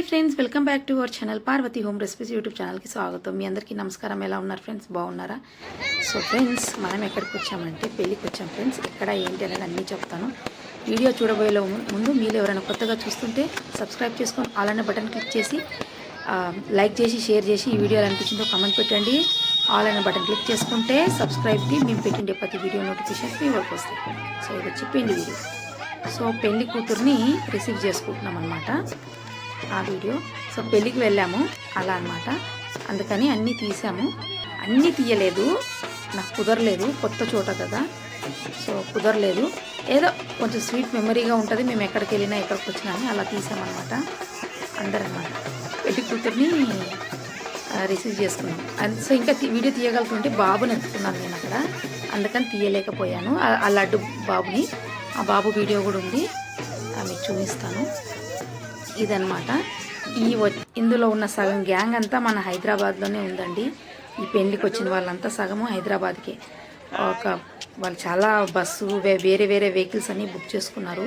Hi friends, welcome back to our channel Parvathi home recipes YouTube ఛానల్కి స్వాగతం. మీ అందరికీ నమస్కారం. ఎలా ఉన్నారు ఫ్రెండ్స్? బాగున్నారా? సో ఫ్రెండ్స్, మనం ఎక్కడికి వచ్చామంటే పెళ్ళికి వచ్చాం ఫ్రెండ్స్. ఎక్కడ ఏంటి అనేది అన్నీ చెప్తాను. వీడియో చూడబోయే ముందు మీరు ఎవరైనా కొత్తగా చూస్తుంటే సబ్స్క్రైబ్ చేసుకొని ఆల్ అనే బటన్ క్లిక్ చేసి లైక్ చేసి షేర్ చేసి ఈ వీడియో అనిపించిందో కమెంట్ పెట్టండి. ఆల్ అనే బటన్ క్లిక్ చేసుకుంటే సబ్స్క్రైబ్కి మేము పెట్టిండే ప్రతి వీడియో నోటిఫికేషన్స్ మీ వరకు వస్తాయి. సో ఇది వచ్చి పెళ్లి వీడియో. సో పెళ్లి కూతుర్ని రిసీవ్ చేసుకుంటున్నాం అనమాట ఆ వీడియో. సో పెళ్ళికి వెళ్ళాము అలా అనమాట. అందుకని అన్నీ తీసాము. అన్నీ తీయలేదు, నాకు కుదరలేదు, కొత్త చోట కదా, సో కుదరలేదు. ఏదో కొంచెం స్వీట్ మెమరీగా ఉంటుంది, మేము ఎక్కడికి వెళ్ళినా ఎక్కడికి వచ్చినా అని అలా తీసామన్నమాట అందరన్నమాట. పెళ్లి కూతుర్ని రిసీవ్ చేసుకున్నాం. సో ఇంకా వీడియో తీయగలుగుతుంటే బాబుని ఎత్తుకున్నాను నేను అక్కడ, అందుకని తీయలేకపోయాను ఆ లడ్డు బాబుని. ఆ బాబు వీడియో కూడా ఉంది, మీకు చూపిస్తాను. ఇదన్నమాట. ఇందులో ఉన్న సగం గ్యాంగ్ అంతా మన హైదరాబాద్లోనే ఉందండి. ఈ పెళ్ళికి వచ్చిన వాళ్ళంతా సగము హైదరాబాద్కే. వాళ్ళు చాలా బస్సు వేరే వేరే వెహికల్స్ అన్నీ బుక్ చేసుకున్నారు,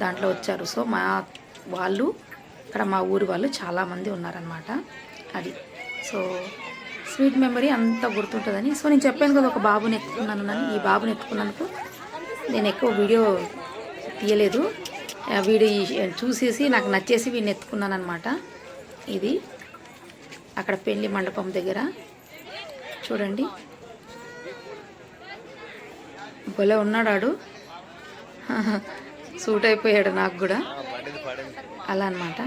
దాంట్లో వచ్చారు. సో వాళ్ళు ఇక్కడ మా ఊరి వాళ్ళు చాలామంది ఉన్నారనమాట. అది సో స్వీట్ మెమరీ అంతా గుర్తుంటుందని. సో నేను చెప్పాను కదా, ఒక బాబుని ఎత్తుకున్నాను. ఈ బాబుని ఎత్తుకున్నందుకు నేను ఎక్కువ వీడియో తీయలేదు. వీడియో చూసేసి నాకు నచ్చేసి వీడిని ఎత్తుకున్నాను అనమాట. ఇది అక్కడ పెళ్లి మండపం దగ్గర చూడండి, భలే ఉన్నాడు, సూట్ అయిపోయాడు నాకు కూడా అలా అనమాట.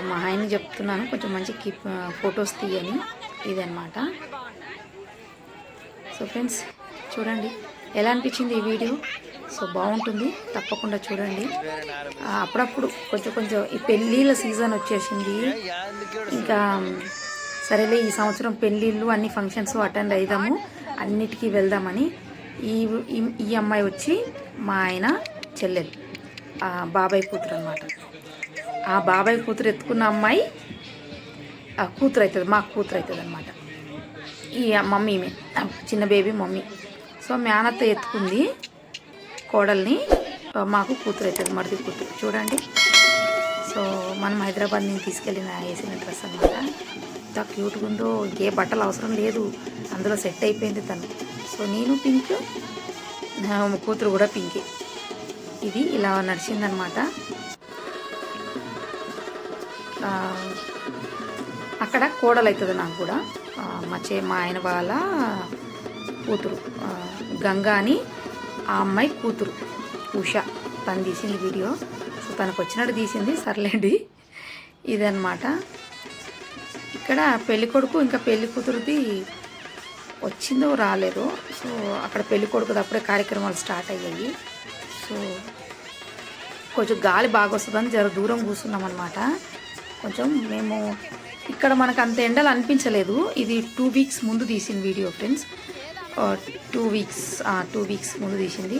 మా ఆయన్ని చెప్తున్నాను కొంచెం మంచి ఫొటోస్ తీయని. ఇదన్నమాట. సో ఫ్రెండ్స్ చూడండి ఎలా అనిపించింది ఈ వీడియో. సో బాగుంటుంది, తప్పకుండా చూడండి. అప్పుడప్పుడు కొంచెం ఈ పెళ్ళిళ్ళ సీజన్ వచ్చేసింది. ఇంకా సరేలే ఈ సంవత్సరం పెళ్ళిళ్ళు అన్ని ఫంక్షన్స్ అటెండ్ అయిదాము, అన్నిటికీ వెళ్దామని. ఈ అమ్మాయి వచ్చి మా ఆయన చెల్లెలు, బాబాయ్ కూతురు అనమాట. ఆ బాబాయ్ కూతురు ఎత్తుకున్న అమ్మాయి కూతురు అవుతుంది, మాకు కూతురు అవుతుంది అనమాట. ఈ మమ్మీ చిన్న బేబీ మమ్మీ. సో మేనత్త ఎత్తుకుంది కోడల్ని, మాకు కూతురు అవుతుంది, మరిది కూతురు. చూడండి. సో మనం హైదరాబాద్ నుంచి తీసుకెళ్ళిన వేసిన డ్రెస్ అనమాట. ఎంత క్యూట్గా ఉందో, ఇంకే బట్టలు అవసరం లేదు, అందులో సెట్ అయిపోయింది తను. సో నేను పింక్, కూతురు కూడా పింకే. ఇది ఇలా నడిచిందనమాట. అక్కడ కోడలు అవుతుంది నాకు కూడా, మా ఆయన వాళ్ళ కూతురు గంగా అని, ఆ అమ్మాయి కూతురు ఉష, తను తీసింది వీడియో. సో తనకు వచ్చినట్టు తీసింది, సర్లేండి. ఇదన్నమాట. ఇక్కడ పెళ్లి కొడుకు ఇంకా పెళ్లి కూతురుది వచ్చిందో రాలేదో. సో అక్కడ పెళ్లి కొడుకుది అప్పుడే కార్యక్రమాలు స్టార్ట్ అయ్యాయి. సో కొంచెం గాలి బాగా వస్తుందని జర దూరం కూర్చున్నాం అనమాట. కొంచెం మేము ఇక్కడ మనకు అంత ఎండలు అనిపించలేదు. ఇది 2 వీక్స్ ముందు తీసిన వీడియో ఫ్రెండ్స్. 2 వీక్స్ ముందు తీసింది.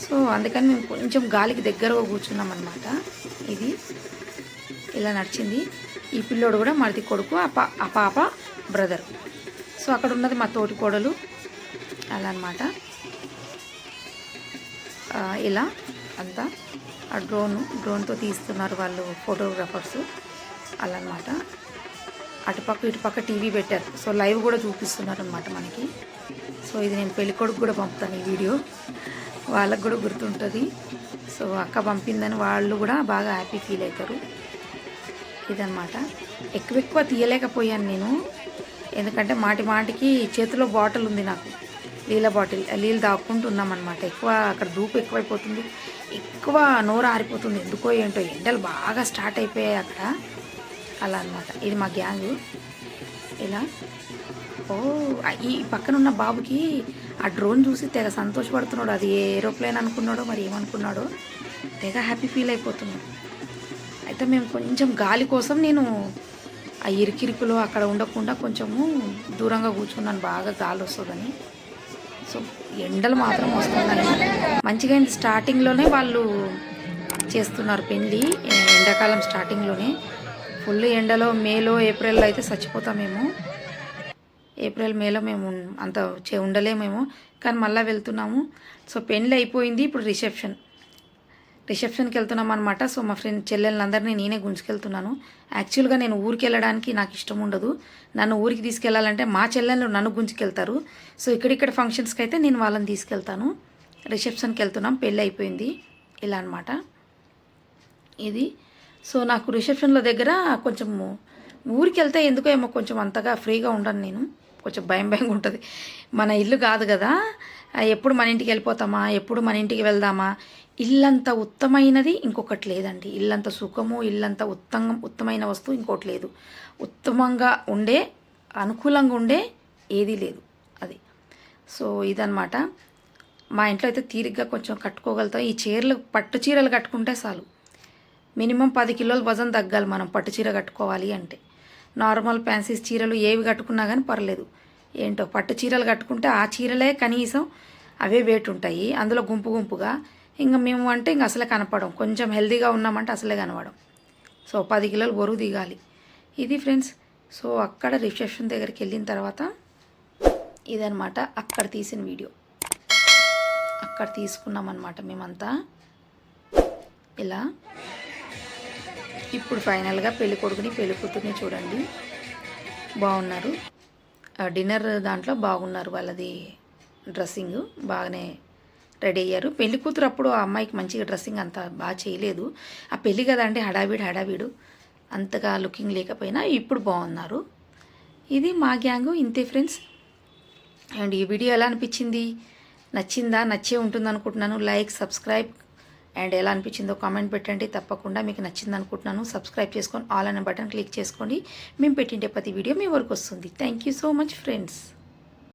సో అందుకని మేము కొంచెం గాలికి దగ్గరగా కూర్చున్నాం అనమాట. ఇది ఇలా నడిచింది. ఈ పిల్లోడు కూడా మరిది కొడుకు, ఆ పాప బ్రదర్. సో అక్కడ ఉన్నది మా తోటి కోడలు అలా అనమాట. ఇలా అంతా ఆ డ్రోన్తో తీస్తున్నారు వాళ్ళు, ఫోటోగ్రాఫర్స్ అలా అనమాట. అటుపక్క ఇటుపక్క టీవీ పెట్టారు. సో లైవ్ కూడా చూపిస్తున్నారు అనమాట మనకి. సో ఇది నేను పెళ్ళికొడుకు కూడా పంపుతాను ఈ వీడియో, వాళ్ళకు కూడా గుర్తుంటుంది. సో అక్క పంపిందని వాళ్ళు కూడా బాగా హ్యాపీ ఫీల్ అవుతారు. ఇదన్నమాట. ఎక్కువ తీయలేకపోయాను నేను, ఎందుకంటే మాటికి చేతిలో బాటిల్ ఉంది నాకు, నీళ్ళు తాక్కుంటున్నామన్నమాట. ఎక్కువ అక్కడ ధూపు ఎక్కువైపోతుంది, ఎక్కువ నోరు ఆరిపోతుంది, ఎందుకో ఏంటో. ఎండలు బాగా స్టార్ట్ అయిపోయాయి అక్కడ అలా అనమాట. ఇది మా గ్యాంగు. ఇలా ఈ పక్కన ఉన్న బాబుకి ఆ డ్రోన్ చూసి తెగ సంతోషపడుతున్నాడు. అది ఏరోప్లేన్ అనుకున్నాడో మరి ఏమనుకున్నాడో, తెగ హ్యాపీ ఫీల్ అయిపోతున్నాడు. అయితే మేము కొంచెం గాలి కోసం నేను ఆ ఇరికిరికులో అక్కడ ఉండకుండా కొంచెము దూరంగా కూర్చున్నాను, బాగా గాలి వస్తుందని. సో ఎండలు మాత్రం వస్తున్నాయి మంచిగా. స్టార్టింగ్లోనే వాళ్ళు చేస్తున్నారు పెళ్ళి, ఎండాకాలం స్టార్టింగ్లోనే. ఫుల్ ఎండలో మేలో ఏప్రిల్లో అయితే చచ్చిపోతామేమో. ఏప్రిల్ మేలో మేము అంత ఉండలేమేమో, కానీ మళ్ళీ వెళ్తున్నాము. సో పెళ్ళి అయిపోయింది, ఇప్పుడు రిసెప్షన్కి వెళ్తున్నాం అనమాట. సో మా ఫ్రెండ్ చెల్లెళ్ళందరినీ నేనే గుంజుకెళ్తున్నాను. యాక్చువల్గా నేను ఊరికి వెళ్ళడానికి నాకు ఇష్టం ఉండదు. నన్ను ఊరికి తీసుకెళ్ళాలంటే మా చెల్లెళ్ళు నన్ను గుంజుకెళ్తారు. సో ఇక్కడిక్కడ ఫంక్షన్స్కి అయితే నేను వాళ్ళని తీసుకెళ్తాను. రిసెప్షన్కి వెళ్తున్నాం, పెళ్ళి అయిపోయింది ఇలా అనమాట ఇది. సో నాకు రిసెప్షన్లో దగ్గర కొంచెం ఊరికి వెళ్తే ఎందుకో ఏమో కొంచెం అంతగా ఫ్రీగా ఉండను నేను. కొంచెం భయంగా ఉంటుంది. మన ఇల్లు కాదు కదా, ఎప్పుడు మన ఇంటికి వెళ్ళిపోతామా, ఎప్పుడు మన ఇంటికి వెళ్దామా. ఇల్లంత ఉత్తమైనది ఇంకొకటి లేదండి. ఇల్లంత సుఖము, ఇల్లంత ఉత్తమైన వస్తువు ఇంకోటి లేదు. ఉత్తమంగా ఉండే, అనుకూలంగా ఉండే ఏదీ లేదు అది. సో ఇదనమాట. మా ఇంట్లో అయితే తీరిగ్గా కొంచెం కట్టుకోగలుగుతాం. ఈ చీరలు, పట్టు చీరలు కట్టుకుంటే చాలు. మినిమం 10 కిలోల వజన్ తగ్గాలి మనం పట్టు చీర కట్టుకోవాలి అంటే. నార్మల్ ఫ్యాన్సీస్ చీరలు ఏవి కట్టుకున్నా కానీ పర్లేదు. ఏంటో పట్టు చీరలు కట్టుకుంటే ఆ చీరలే కనీసం అవే వెయిట్ ఉంటాయి, అందులో గుంపుగా. ఇంకా మేము అంటే ఇంక అసలే కనపడం. కొంచెం హెల్తీగా ఉన్నామంటే అసలే కనపడం. సో 10 కిలోలు బరువు దిగాలి ఇది ఫ్రెండ్స్. సో అక్కడ రిసెప్షన్ దగ్గరికి వెళ్ళిన తర్వాత ఇదనమాట అక్కడ తీసిన వీడియో. అక్కడ తీసుకున్నామన్నమాట మేమంతా ఇలా. ఇప్పుడు ఫైనల్గా పెళ్లి కొడుకుని పెళ్లి కూతుర్ని చూడండి, బాగున్నారు. డిన్నర్ దాంట్లో బాగున్నారు, వాళ్ళది డ్రెస్సింగ్ బాగానే రెడీ అయ్యారు. పెళ్లి కూతురు అప్పుడు ఆ అమ్మాయికి మంచిగా డ్రెస్సింగ్ అంత బాగా చేయలేదు. ఆ పెళ్ళి కదండి, హడావిడు అంతగా లుకింగ్ లేకపోయినా ఇప్పుడు బాగున్నారు. ఇది మా గ్యాంగు, ఇంతే ఫ్రెండ్స్. అండ్ ఈ వీడియో ఎలా అనిపించింది, నచ్చిందా? నచ్చే ఉంటుంది అనుకుంటున్నాను. లైక్, సబ్స్క్రైబ్ అండ్ ఎలా అనిపించిందో కామెంట్ పెట్టండి. తప్పకుండా మీకు నచ్చింది అనుకుంటున్నాను. సబ్స్క్రైబ్ చేసుకొని ఆల్ అనే బటన్ క్లిక్ చేసుకోండి. మేము పెట్టిండే ప్రతి వీడియో మీ వరకు వస్తుంది. Thank you so much friends.